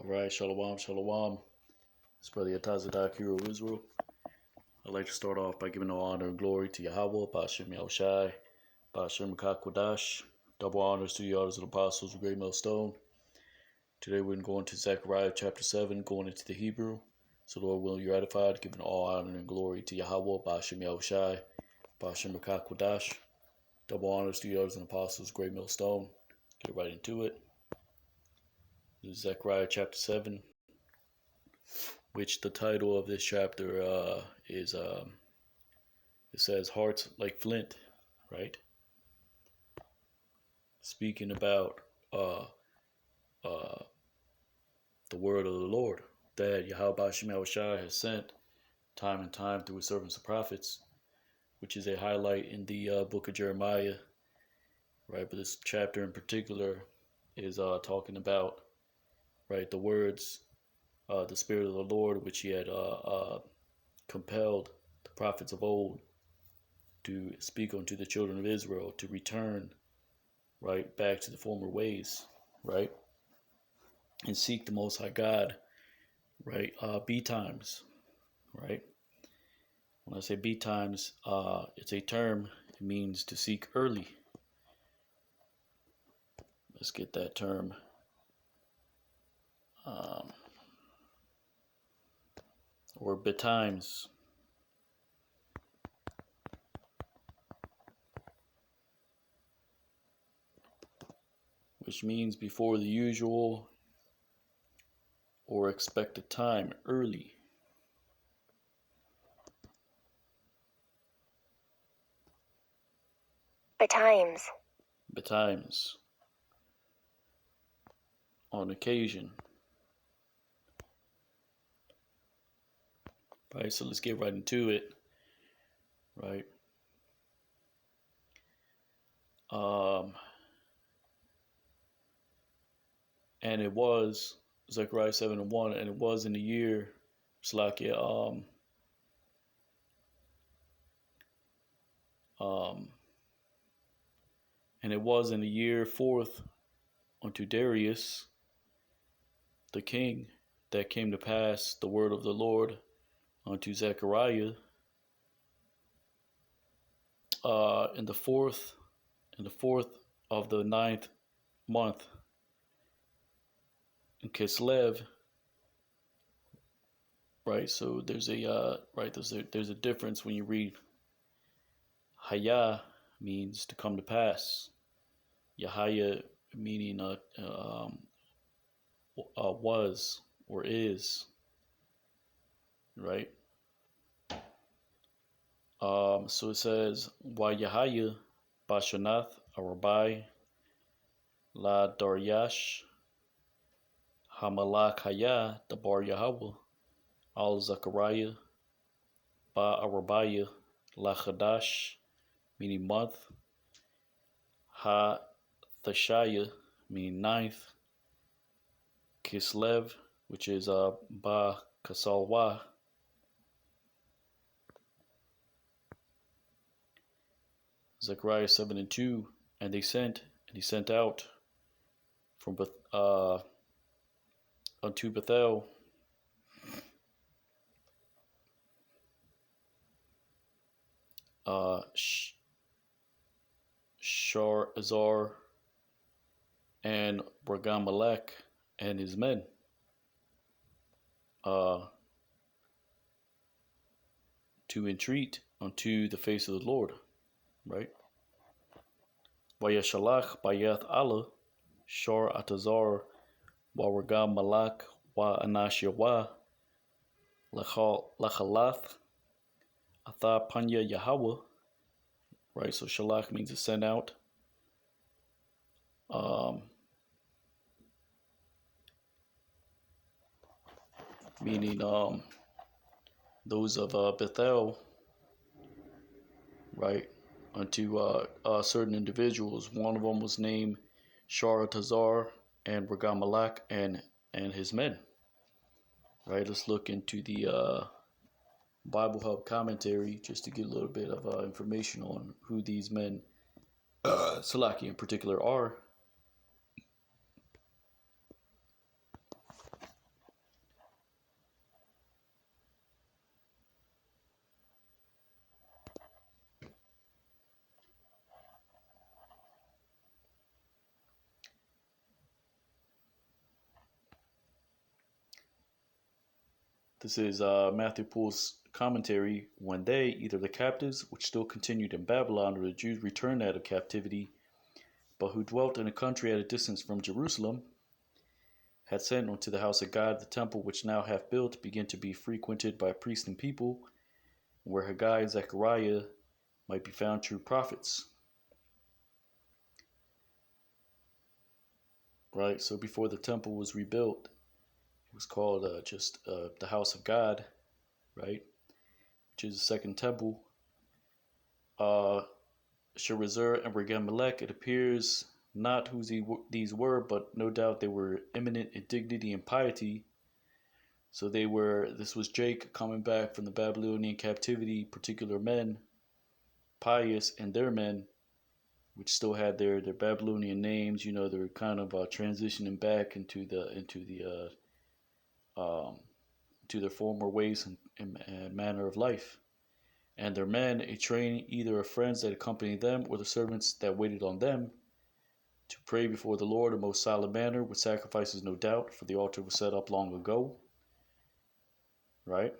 All right, shalom, shalom. It's Brother Yatazadak, hero of Israel. I'd like to start off by giving all honor and glory to Yahweh, Ba'ashem Yahushai, Ba'ashem Kakwadash. Double honors to the orders of the apostles of Great Millstone. Today we're going to Zechariah chapter 7, going into the Hebrew. So Lord willing, you're edified, giving all honor and glory to Yahweh, Ba'ashem Yahushai, Ba'ashem Kakwadash. Double honors to the orders of the apostles of Great Millstone. Get right into it. This is Zechariah chapter 7. Which the title of this chapter is, it says, Hearts Like Flint, right? Speaking about the word of the Lord that Yahweh Ba'ashem Yahushai has sent time and time through his servants and prophets, which is a highlight in the book of Jeremiah, right? But this chapter in particular is talking about, right, the words, the Spirit of the Lord, which he had compelled the prophets of old to speak unto the children of Israel to return, right, back to the former ways, right, and seek the Most High God, right, B times, right. When I say B times, it's a term. It means to seek early. Let's get that term. Or betimes, which means before the usual or expected time, early. Betimes. Betimes. On occasion. Right, so let's get right into it, right? And it was Zechariah 7:1, and it was in the year Slakia, and it was in the year fourth unto Darius the king that came to pass the word of the Lord unto Zechariah in the fourth of the 9th month in Kislev, right? So there's a there's a difference when you read Haya means to come to pass. Yahaya meaning was or is, right? So it says, Wa Yahaya Bashanath Arabai La Daryash Hamalak Haya Dabar Yahweh Al Zechariah Ba Arabaya La Chadash, meaning month, Ha Thashaya, meaning ninth, Kislev, which is Ba Kasalwa, Zechariah 7:2, and he sent out from unto Bethel Shar Azar and Ragamalek and his men to entreat unto the face of the Lord, right? Vayashalach Bayath Allah Shar Atazar Wa Ragamalak Wa Anashyawa Lachalath Atha Panya Yahweh, right? So Shalach means to send out. Meaning those of Bethel, right, unto certain individuals. One of them was named Sharatazar and Ragamalak and his men. Right, let's look into the Bible Hub commentary just to get a little bit of information on who these men, Salaki in particular, are. This is Matthew Poole's commentary. When they, either the captives, which still continued in Babylon, or the Jews returned out of captivity, but who dwelt in a country at a distance from Jerusalem, had sent unto the house of God, the temple which now hath built, begin to be frequented by priests and people, where Haggai and Zechariah might be found true prophets. Right, so before the temple was rebuilt, it was called just the house of God, right, which is the second temple. Sharezer and Regem-Melech, it appears not who these were, but no doubt they were eminent in dignity and piety. So this was Jake coming back from the Babylonian captivity, particular men, pious, and their men, which still had their Babylonian names. You know, they're kind of transitioning back into to their former ways and manner of life. And their men, a train either of friends that accompanied them or the servants that waited on them, to pray before the Lord in most solemn manner, with sacrifices, no doubt, for the altar was set up long ago. Right?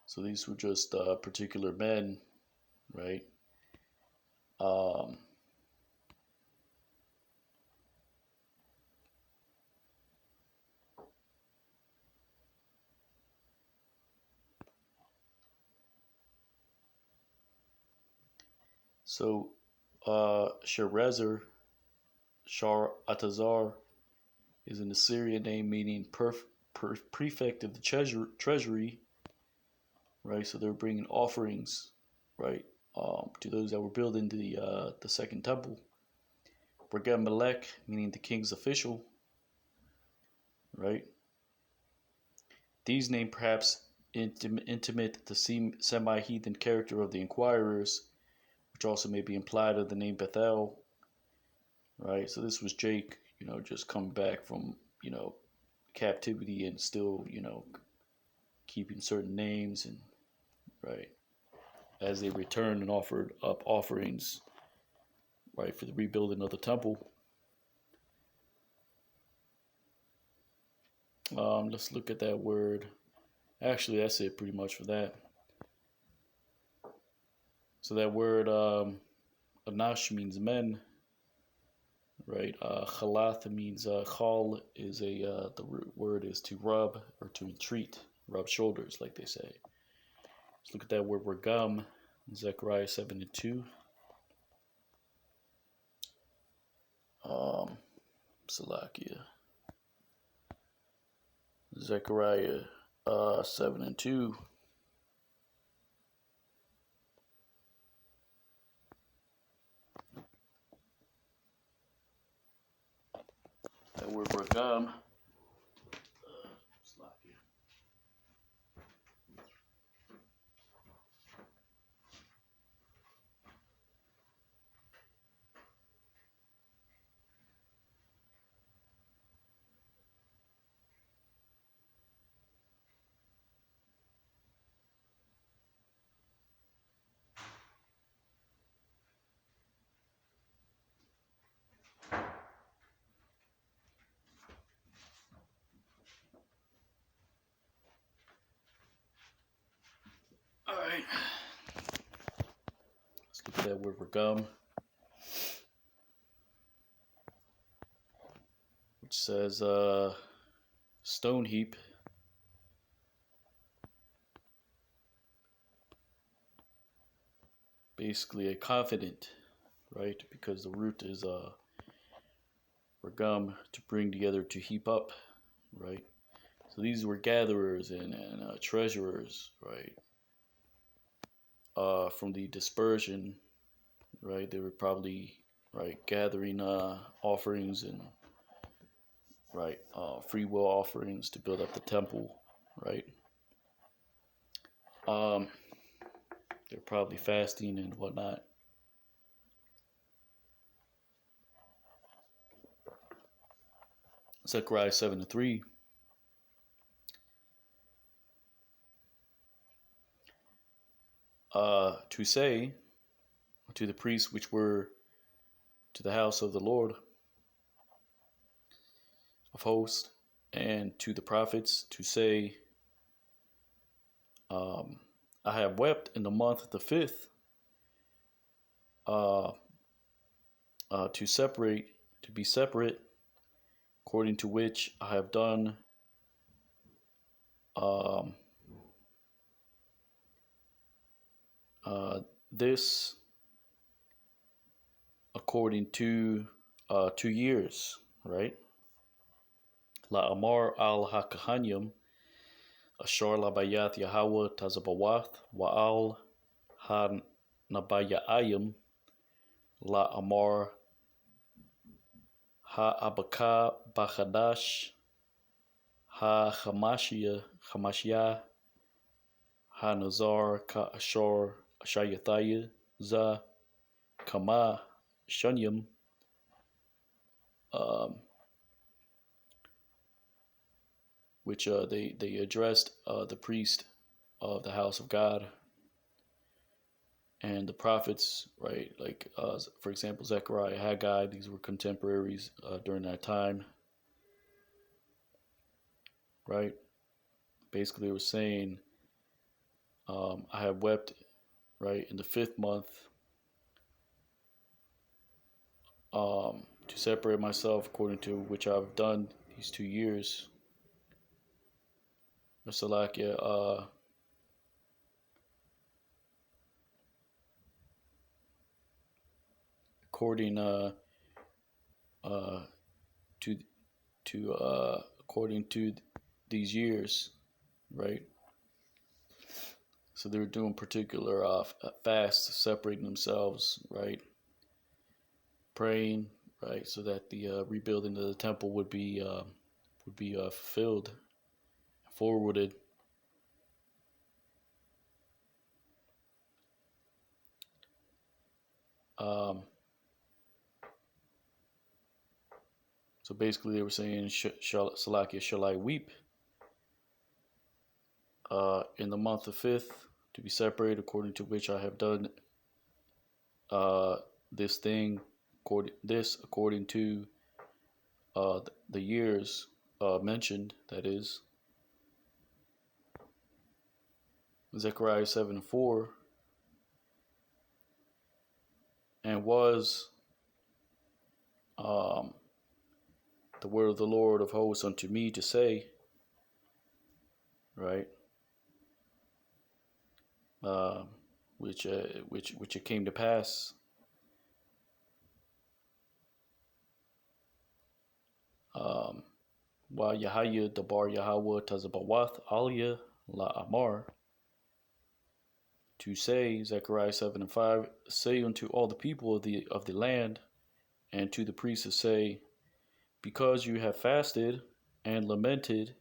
So these were just particular men, right? Um, so Sharezer, Shar Atazar, is an Assyrian name meaning prefect of the treasury, right? So they're bringing offerings, right, to those that were building the second temple. Regem-Melech, meaning the king's official, right? These names perhaps intimate the semi-heathen character of the inquirers, which also may be implied of the name Bethel, right? So this was Jake, just coming back from, captivity and still, keeping certain names and, right, as they returned and offered up offerings, right, for the rebuilding of the temple. Let's look at that word. Actually, that's it pretty much for that. So that word Anash means men, right? Chalath means chal is the root word is to rub or to entreat, rub shoulders, like they say. Let's look at that word regam, Zechariah 7:2. Salakia. Zechariah 7:2. That word regam. All right. Let's look at that word regam, which says stone heap. Basically a confident, right? Because the root is regam, to bring together, to heap up, right? So these were gatherers and treasurers, right? From the dispersion, right? They were probably, right, gathering offerings and, right, free will offerings to build up the temple, right? They're probably fasting and whatnot. Zechariah 7:3. To say to the priests which were to the house of the Lord of hosts, and to the prophets to say, I have wept in the month the fifth, uh, to be separate, according to which I have done um, this according to 2 years, right? La Amar al Hakahanyam, Ashar la Bayat Yahweh Tazabawath, Wa'al Han Nabayayim, La Amar Ha Abaka Bachadash, Ha Hamashia, Ha Nazar Ka Ashar Ashayathaya, Za Kama Shunyam, um, which they addressed the priest of the house of God and the prophets, right? Like, for example, Zechariah, Haggai, these were contemporaries during that time, right? Basically, it was saying, I have wept, right, in the fifth month to separate myself according to which I've done these 2 years. Salakia, according uh, to according to these years, right? So they're doing particular fasts, separating themselves, right? Praying, right, so that the rebuilding of the temple would be fulfilled, forwarded. Um, so basically, they were saying, Salakia, shall I weep in the month of fifth to be separated, according to which I have done uh, this thing, according to the years mentioned, that is, Zechariah 7:4, and was the word of the Lord of hosts unto me to say, right? Uh, which it came to pass. Wa Yahaya Dabar Yahweh Tazabawath Aliyah La Amar, to say, Zechariah 7:5, say unto all the people of the land, and to the priests to say, because you have fasted and lamented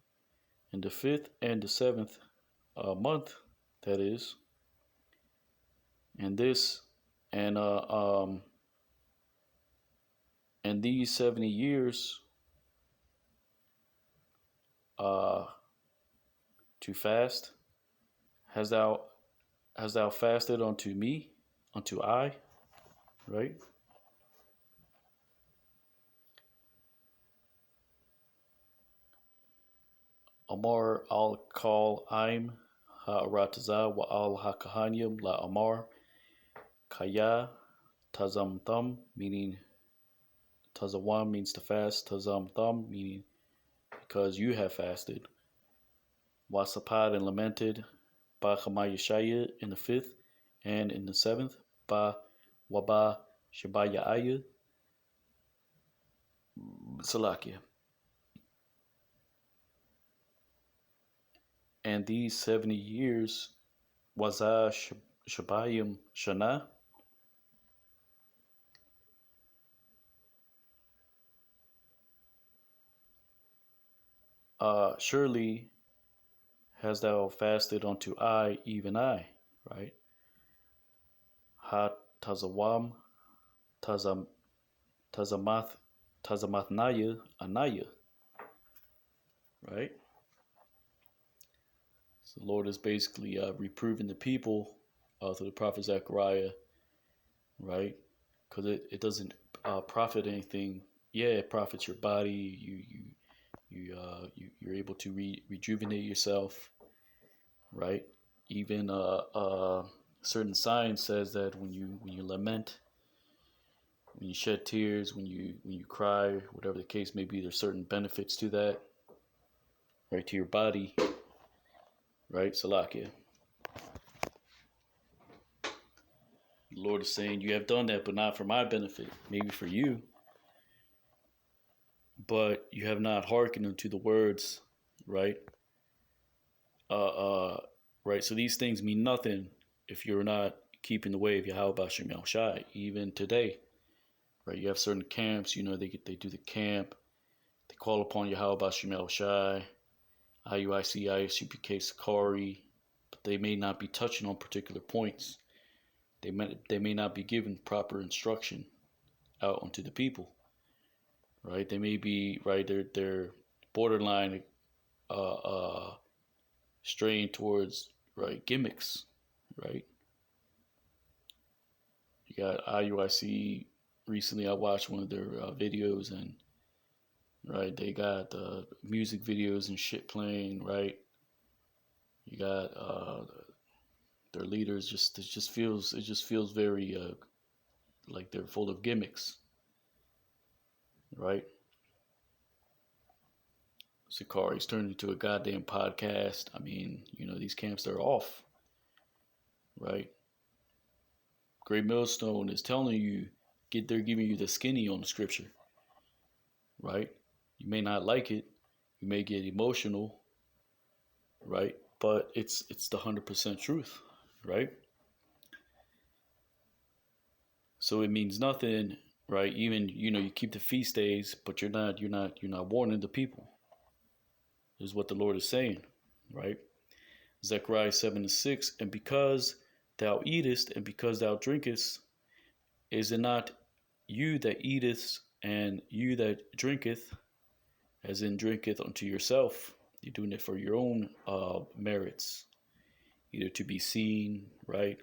in the fifth and the seventh month, that is, and this and and these 70 years uh, to fast, has thou fasted unto me, unto I, right? Amar al Kal Aim Ha'arataza wa al Hakahanyam La Amar Kaya Tazam Thum, meaning Tazawam means to fast, Tazam Thum meaning because you have fasted. Wasapad and lamented, Ba Chamayashaya in the fifth, and in the seventh, Ba Waba Shabayaya Salakia. And these 70 years, Waza Shabayim Shana, surely hast thou fasted unto I, even I, right? Ha Tazawam, Tazam, Tazamath, Tazamathnaya, Anaya, right? So the Lord is basically reproving the people through the prophet Zechariah, right? because it doesn't profit anything. Yeah, it profits your body. You're able to rejuvenate yourself, right? Even certain science says that when you lament, when you shed tears, when you cry, whatever the case may be, there's certain benefits to that, right, to your body, right? Salakia. The Lord is saying, you have done that, but not for my benefit, maybe for you, but you have not hearkened unto the words, right? Uh, uh, right. So these things mean nothing if you're not keeping the way of Yahweh Bashim Yahushai. Even today, right? You have certain camps. They do the camp. They call upon Yahweh Bashim Yahushai, IUIC, ISUPK, Sakari, but they may not be touching on particular points. They may not be given proper instruction out onto the people, right? They may be right. They're borderline straying towards right gimmicks, right? You got IUIC. Recently, I watched one of their videos, and right, they got music videos and shit playing, right? You got their leaders it just feels very like they're full of gimmicks, right? Sakari's turned into a goddamn podcast. I mean, these camps are off, right? Great Millstone is telling you, they're giving you the skinny on the scripture, right? You may not like it, you may get emotional, right? But it's the 100% truth, right? So it means nothing, right? Even you keep the feast days, but you're not warning the people. This is what the Lord is saying, right? Zechariah 7:6, and because thou eatest and because thou drinkest, is it not you that eateth and you that drinketh, as in drinketh unto yourself? You're doing it for your own merits, either to be seen, right?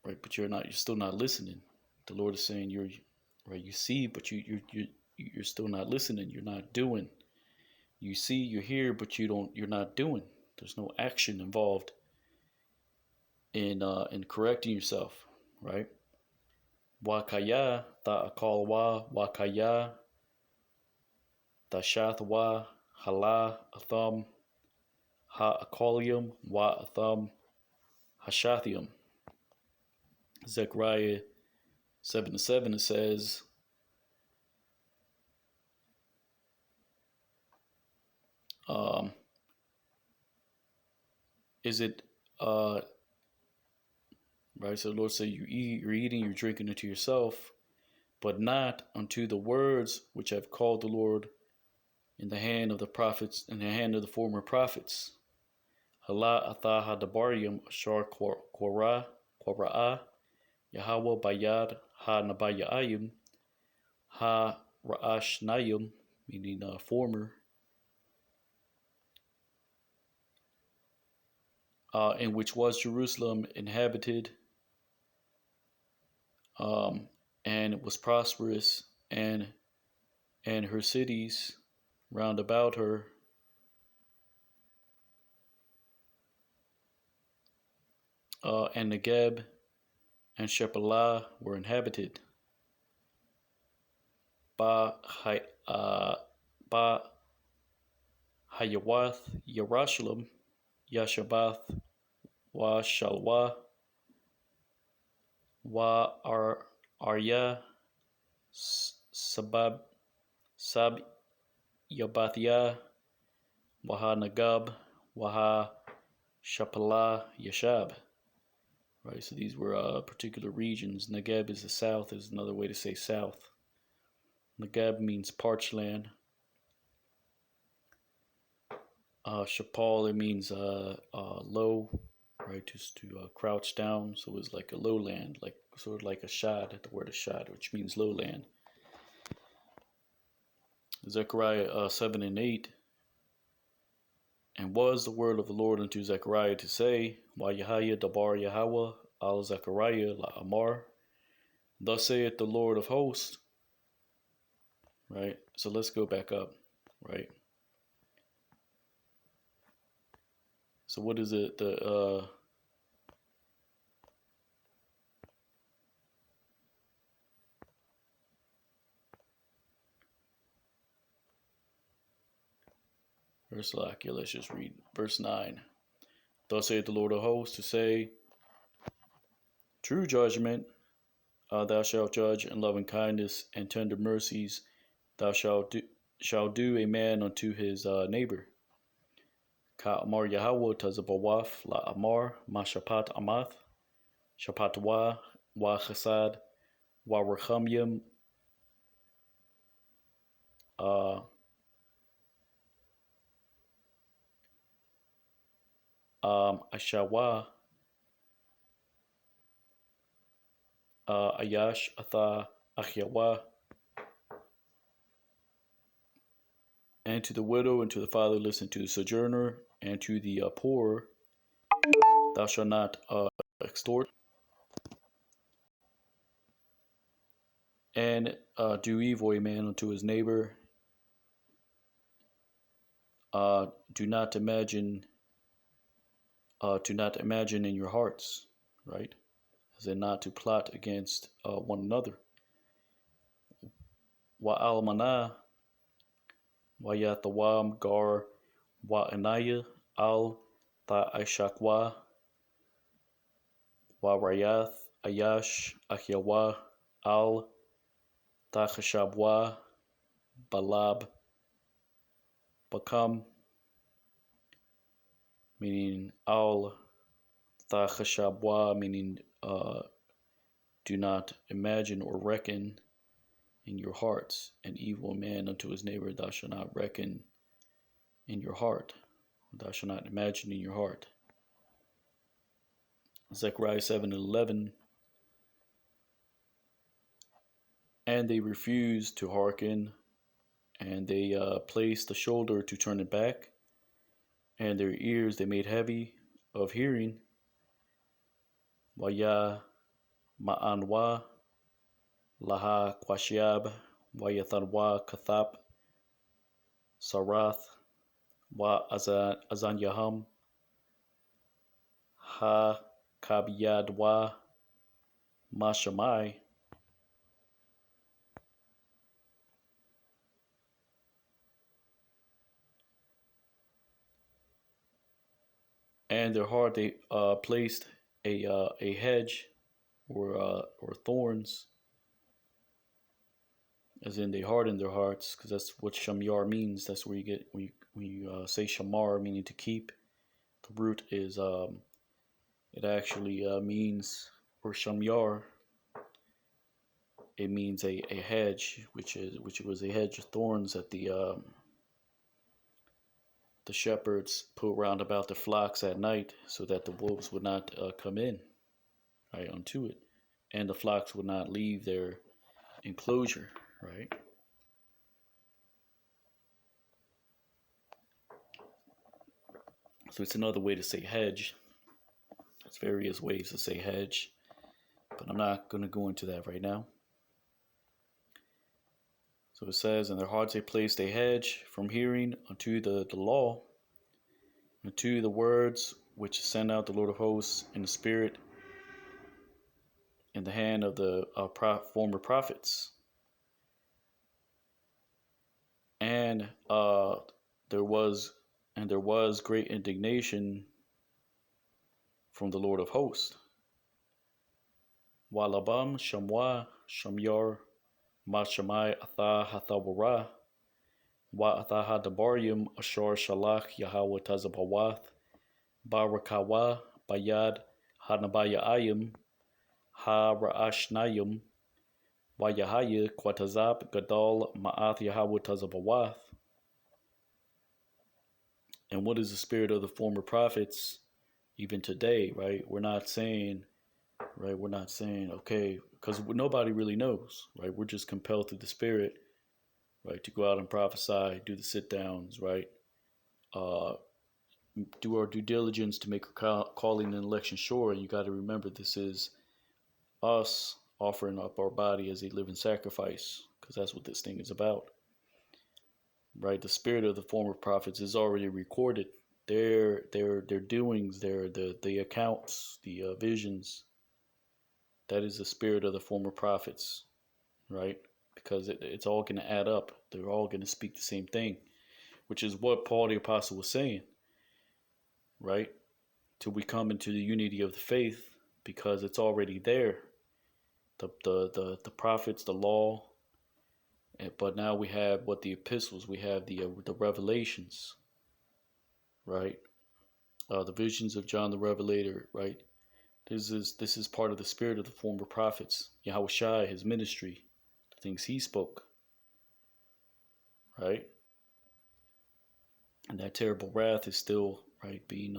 Right, but you're still not listening. The Lord is saying you're right. You see, but you're still not listening. You're not doing. You see, you hear, but you're not doing. There's no action involved in correcting yourself, right? Wakaya ta akalwa wakaya ta shathwa hala atham ha akalium wa atham hashathium. Zechariah 7:7, it says, is it right? So the Lord said, you're eating, you're drinking unto yourself, but not unto the words which I've called the Lord in the hand of the prophets, in the hand of the former prophets. Hala atha hadabarium ashar kora'ah Yahweh bayad ha nabayayim ha ra'ashnayim, meaning former, in which was Jerusalem inhabited, and it was prosperous, and her cities round about her, and Negeb and Shephelah were inhabited. Ba Hayawath Yerushalayim Yashabath wa Shalwa wa Arya Sabab Sab Yabathia Waha Nagab Waha Shapala Yashab. Right, so these were particular regions. Negeb is the south, is another way to say south. Negeb means parched land. Shapal, it means low, right, just to crouch down. So it was like a lowland, like sort of like a shad, the word shad, which means lowland. Zechariah 7:8, and was the word of the Lord unto Zechariah to say, Wa Yahya dabar Yahweh al Zechariah la Amar Thus saith the Lord of hosts, right? So let's go back up, right? So what is it? Verse Lakia, let's just read verse 9. Thus saith the Lord of hosts to say, true judgment thou shalt judge, and loving kindness and tender mercies thou shalt do a man unto his neighbor. Ka amar Yahweh tazabawaf la amar ma shapat amath shapat wa chesad wa rechamyim uh, ashawa ayash atha achyawa, and to the widow and to the fatherless and to the sojourner and to the poor thou shalt not extort, and do evil a man unto his neighbor. Do not imagine in your hearts, right? As in not to plot against one another. Wa almana wa yathawam gar wa anaya al ta ashakwa wa rayath ayash ahyawa al ta chashabwa balab bakam, meaning al ta chashabwa, meaning do not imagine or reckon in your hearts an evil man unto his neighbor. Thou shalt not reckon in your heart. Thou shalt not imagine in your heart. Zechariah 7:11. And they refused to hearken, and they placed the shoulder to turn it back, and their ears they made heavy of hearing. Waya ma'anwa laha kwashiab wayathanwa kathap sarath wa azanyaham ha kabiyadwa mashamai. And their heart they placed a hedge or thorns, as in they hardened their hearts, because that's what shamyar means. That's where you get when you say shamar, meaning to keep. The root is it actually means, or shamyar, it means a hedge, which was a hedge of thorns that the shepherds put round about the flocks at night, so that the wolves would not come in, right, onto it, and the flocks would not leave their enclosure, right. So it's another way to say hedge. There's various ways to say hedge, but I'm not going to go into that right now. So it says, in their hearts they placed a hedge from hearing unto the law, unto the words which sent out the Lord of hosts in the spirit, in the hand of the former prophets. And there was great indignation from the Lord of hosts. Walabam shamwa shamyar mashamai atha hathawara wa atha hadabaryum ashar shalach Yahweh tazabawath barakawa bayad hanabayayim ha ra'ashnayim wa yahaya kwatazab gadal ma'ath Yahweh tazabawath. And what is the spirit of the former prophets even today, right? We're not saying, okay, because nobody really knows, right? We're just compelled through the spirit, right, to go out and prophesy, do the sit downs, right? Do our due diligence to make our calling and election sure. And you got to remember, this is us offering up our body as a living sacrifice, because that's what this thing is about, right? The spirit of the former prophets is already recorded. Their doings, the accounts, the visions. That is the spirit of the former prophets, right? Because it's all going to add up. They're all going to speak the same thing, which is what Paul the Apostle was saying, right? Till we come into the unity of the faith, because it's already there. The prophets, the law, but now we have what the epistles, we have the revelations, right? The visions of John the Revelator, right? This is part of the spirit of the former prophets. Yahweh Shai, his ministry, the things he spoke, right? And that terrible wrath is still right being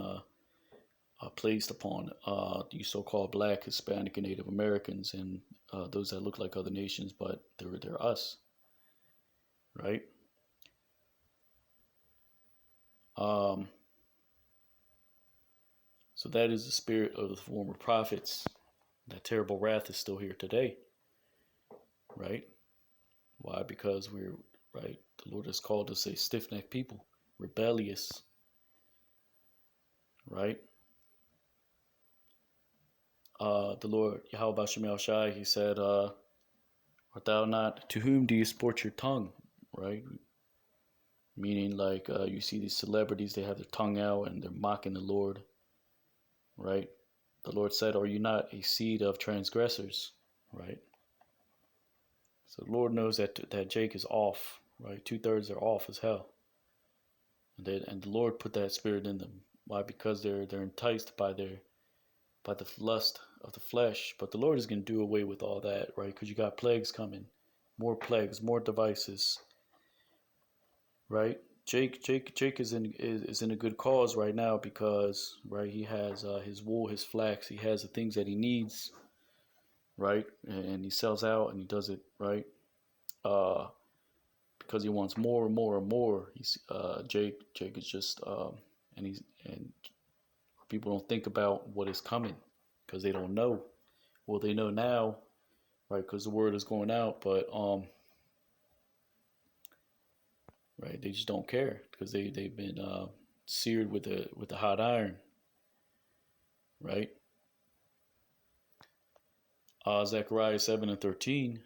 placed upon the so-called Black, Hispanic, and Native Americans, and those that look like other nations, but they're us, right? Um, so that is the spirit of the former prophets. That terrible wrath is still here today, right? Why? Because we're right. The Lord has called us a stiff-necked people, rebellious, right? The Lord Yahweh Shem Shai, he said, "Art thou not? To whom do you sport your tongue?" Right? Meaning, like you see these celebrities, they have their tongue out and they're mocking the Lord, right? The Lord said, "Are you not a seed of transgressors?" Right? So the Lord knows that Jake is off, right? 2/3 are off as hell, and the Lord put that spirit in them. Why? Because they're enticed by the lust of the flesh. But the Lord is going to do away with all that, right? Because you got plagues, more devices, right? Jake is in a good cause right now because right he has his wool, his flax, he has the things that he needs, right? And he sells out and he does it right uh, because he wants more and more and more. He's Jake is just and people don't think about what is coming because they don't know. Well, they know now, right? Because the word is going out, but right, they just don't care because they've been seared with the hot iron, right? Zechariah 7:13,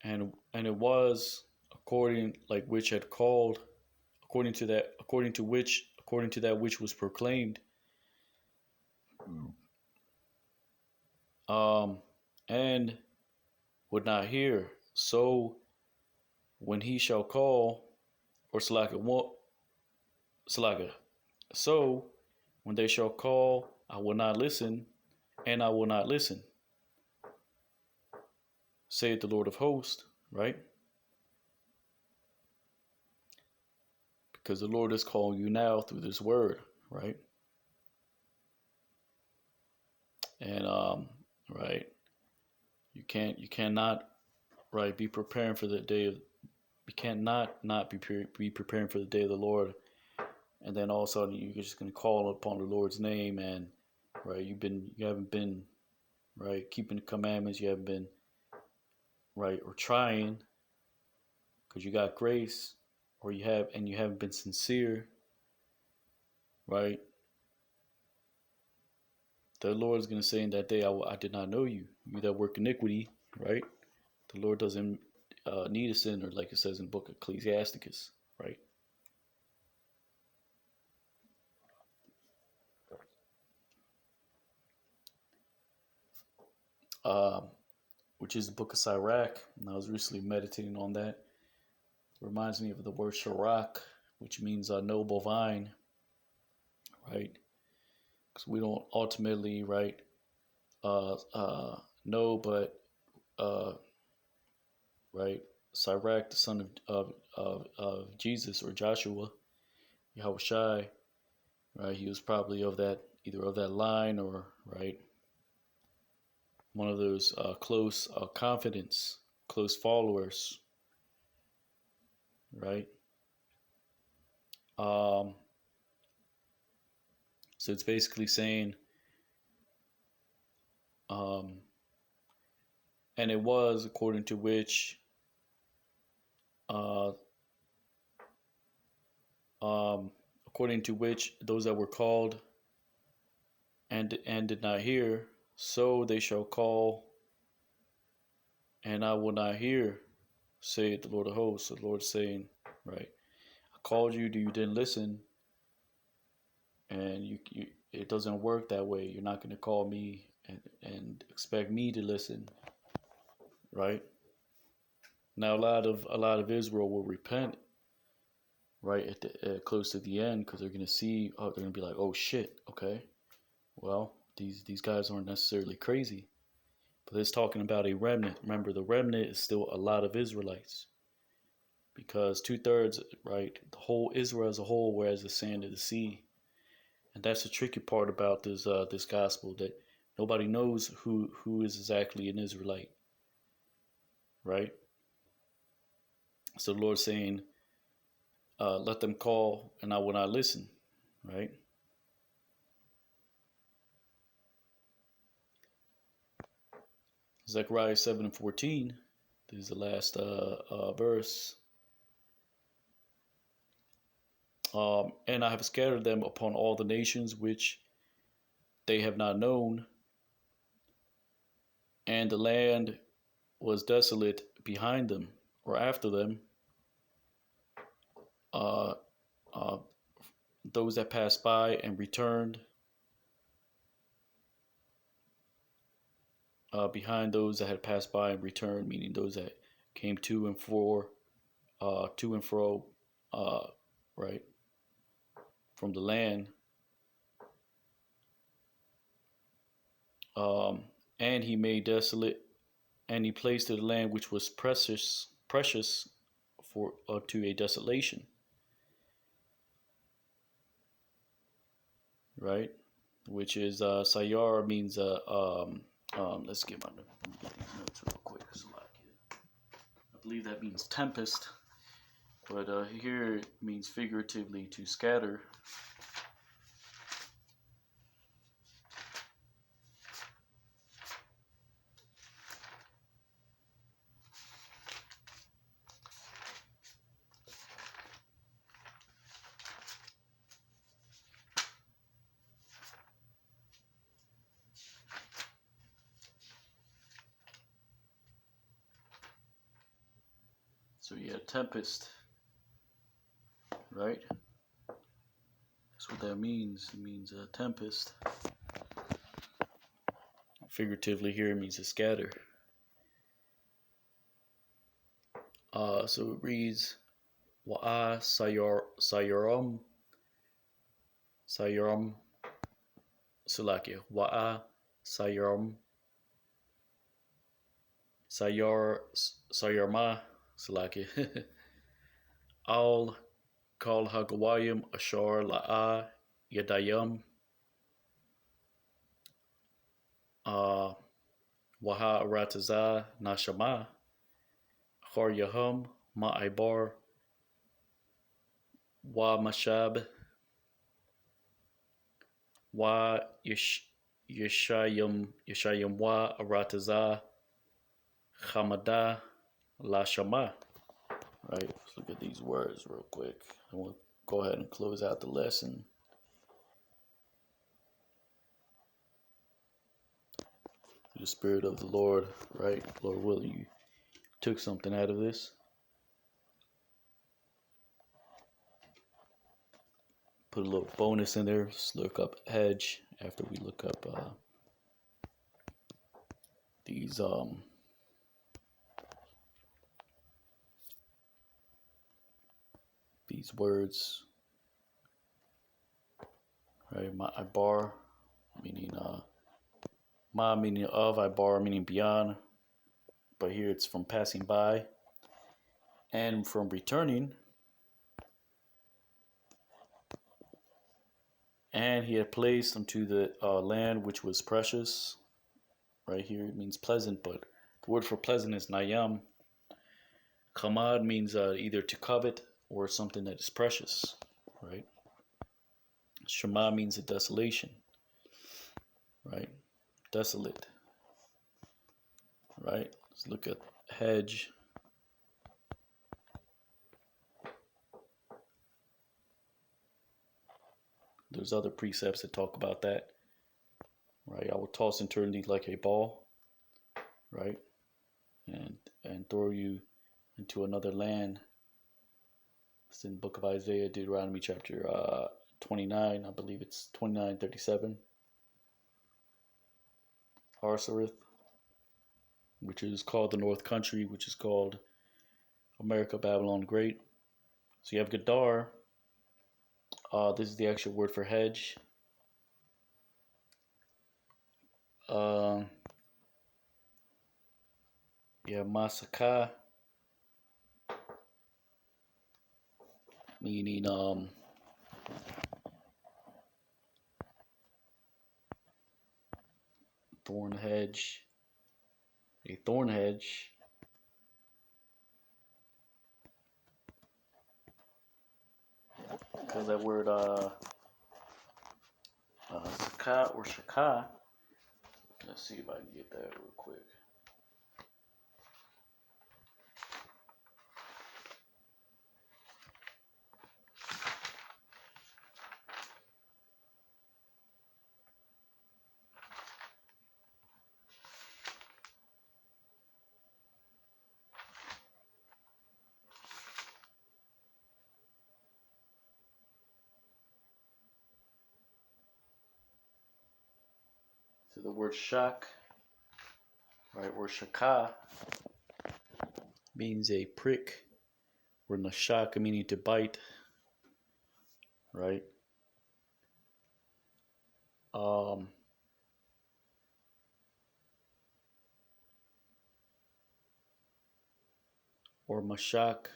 and it was according like which had called according to that which was proclaimed, um, and would not hear. So when he shall call, or Salaka, so when they shall call, I will not listen, and I will not listen, saith the Lord of hosts, right? Because the Lord is calling you now through this word, right? And right, you cannot right be preparing for the day of you can't not be preparing for the day of the Lord, and then all of a sudden you're just gonna call upon the Lord's name, and right you haven't been right keeping the commandments, you haven't been right or trying because you got grace, or you haven't been sincere, right? The Lord is gonna say in that day, I did not know you, you that work iniquity, right? The Lord doesn't need a sinner, like it says in the book of Ecclesiasticus, right? Um, which is the book of Sirach. And I was recently meditating on that. It reminds me of the word Sirach, which means a noble vine, right? Because we don't ultimately, right, know, but, uh, right, Sirach, the son of Jesus or Joshua, Yahweh Shai, right? He was probably of that, either of that line or, right, one of those close confidants, close followers, right? Um, so it's basically saying, um, And it was according to which uh, um, according to which those that were called and did not hear, so they shall call, and I will not hear, saith the Lord of hosts. The Lord saying, right, I called you, you didn't listen, and you it doesn't work that way. You're not going to call me and expect me to listen, right? Now a lot of Israel will repent, right, at the close to the end, because they're going to see, oh, they're going to be like, oh shit, okay, well, these guys aren't necessarily crazy, but it's talking about a remnant. Remember, the remnant is still a lot of Israelites, because 2/3, right, the whole Israel as a whole, whereas the sand of the sea. And that's the tricky part about this gospel, that nobody knows who is exactly an Israelite, right? So the Lord's saying, let them call, and I will not listen, right? Zechariah 7:14. This is the last verse. And I have scattered them upon all the nations which they have not known, and the land was desolate behind them or after them. Uh, uh, those that passed by and returned, behind those that had passed by and returned, meaning those that came to and fro, uh, right, from the land. Um, and he made desolate, and he placed the land which was precious for to a desolation, right? Which is Sayar means let's get my notes real quick. So I believe that means tempest, but here it means figuratively to scatter. So yeah, tempest, right? That's what that means. It means a tempest. Figuratively here, it means to scatter. So it reads, Wa'a sayaram Salakia. Wa'a sayaram sayarma Salakia. Al kal hagawayim ashar la'a yadayam Waha arataza nashama Char Yahum Ma'aibar Wa Mashab Wa Yeshayim Wa Arataza Hamada La Shama. Right, let's look at these words real quick. I want to go ahead and close out the lesson. The Spirit of the Lord, right? Lord willing, you took something out of this. Put a little bonus in there. Just look up edge after we look up these words, right? My bar meaning ma meaning of, ibar meaning beyond, but here it's from passing by, and from returning. And he had placed unto the land which was precious. Right here it means pleasant, but the word for pleasant is nayam. Kamad means either to covet or something that is precious, right? Shema means a desolation, right? Desolate, right? Let's look at hedge. There's other precepts that talk about that, right? I will toss and turn thee like a ball, right? And throw you into another land. It's in the book of Isaiah, Deuteronomy chapter 29. I believe it's 29:37. Harsareth, which is called the North Country, which is called America, Babylon Great. So you have Gadar. This is the actual word for hedge. Yeah, Masaka, meaning thorn hedge, a thorn hedge. Because that word Saka or Shaka. Let's see if I can get that real quick. So the word shak, right, or shaka, means a prick, or nashak, meaning to bite, right? Or mashak,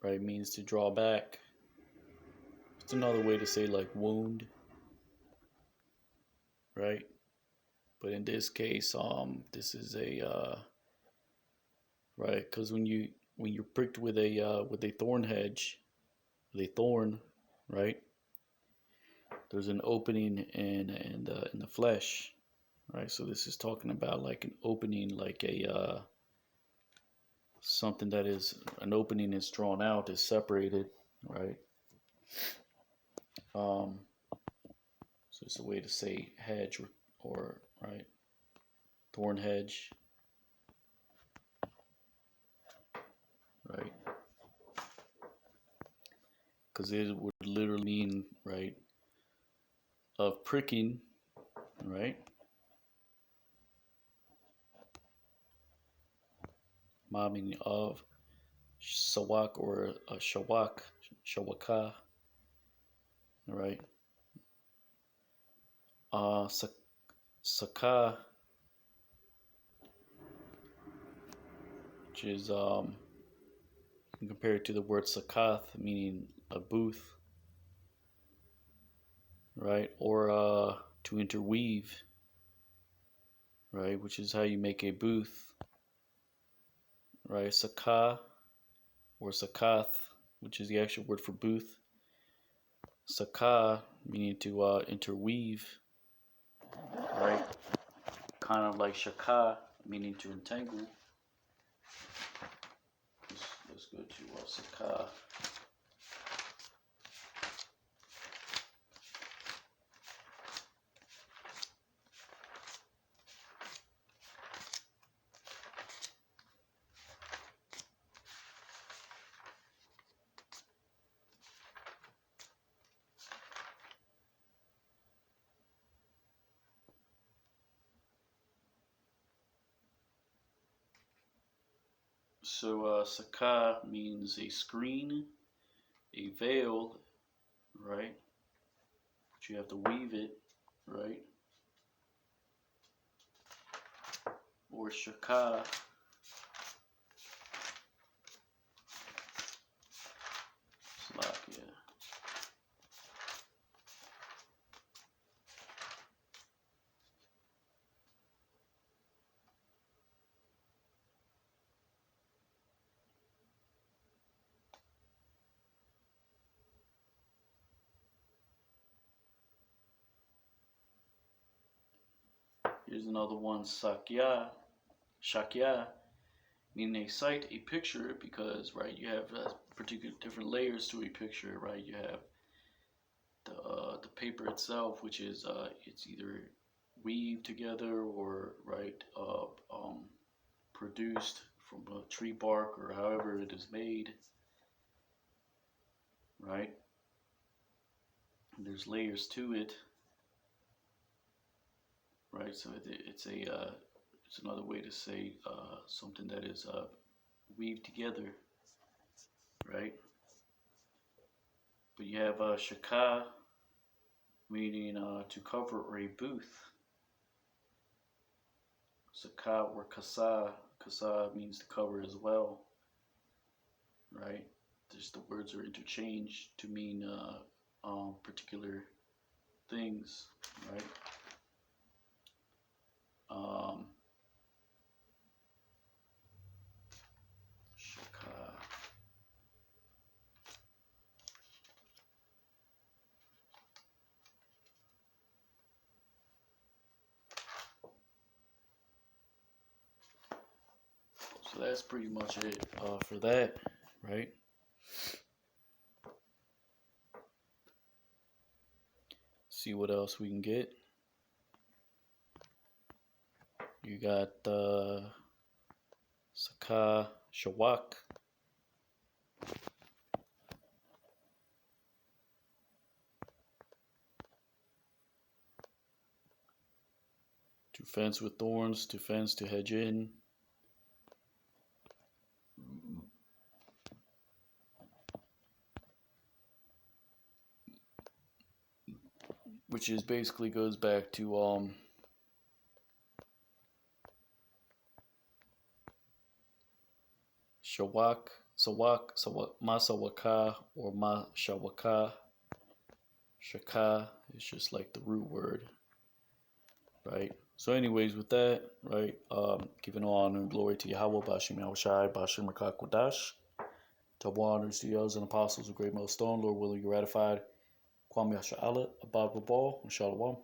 right, means to draw back. It's another way to say like wound, right? But in this case, this is a right, because when you're pricked with a thorn hedge, with a thorn, right? There's an opening in the flesh, right? So this is talking about like an opening, like a something that is an opening is drawn out, is separated, right? So it's a way to say hedge or right, thorn hedge, right? Because it would literally mean, right, of pricking, right? Meaning of sawak or a shawaka, right? Saka, which is compared to the word sakath, meaning a booth, right? Or to interweave, right? Which is how you make a booth, right? Saka or sakath, which is the actual word for booth. Saka, meaning to interweave, right? Kind of like shaka, meaning to entangle. Let's go to saka. So saka means a screen, a veil, right? But you have to weave it, right? Or shaka, slakia. Here's another one, sakya, Shakya, meaning they cite a picture because, right, you have particular different layers to a picture, right? You have the paper itself, which is it's either weaved together or right produced from a tree bark or however it is made, right? And there's layers to it, right? So it's another way to say something that is weaved together, right? But you have shaka, meaning to cover or a booth. Saka or kasa, kasa means to cover as well, right? Just the words are interchanged to mean particular things, right? Um, shaka. So that's pretty much it for that, right? See what else we can get. You got Saka Shawak. To fence with thorns, to fence, to hedge in. Which is basically goes back to Shawak, Sawak, Masawaka, or Mashawaka. Shaka is just like the root word, right? So, anyways, with that, right, giving all honor and glory to Yahweh, Bashim Yahushai, Bashim Rakakwadash, double honors to the elders and apostles of Great Millstone, Lord willing, you ratified. Kwame Yasha Allah, Abad Babal, and Shalom.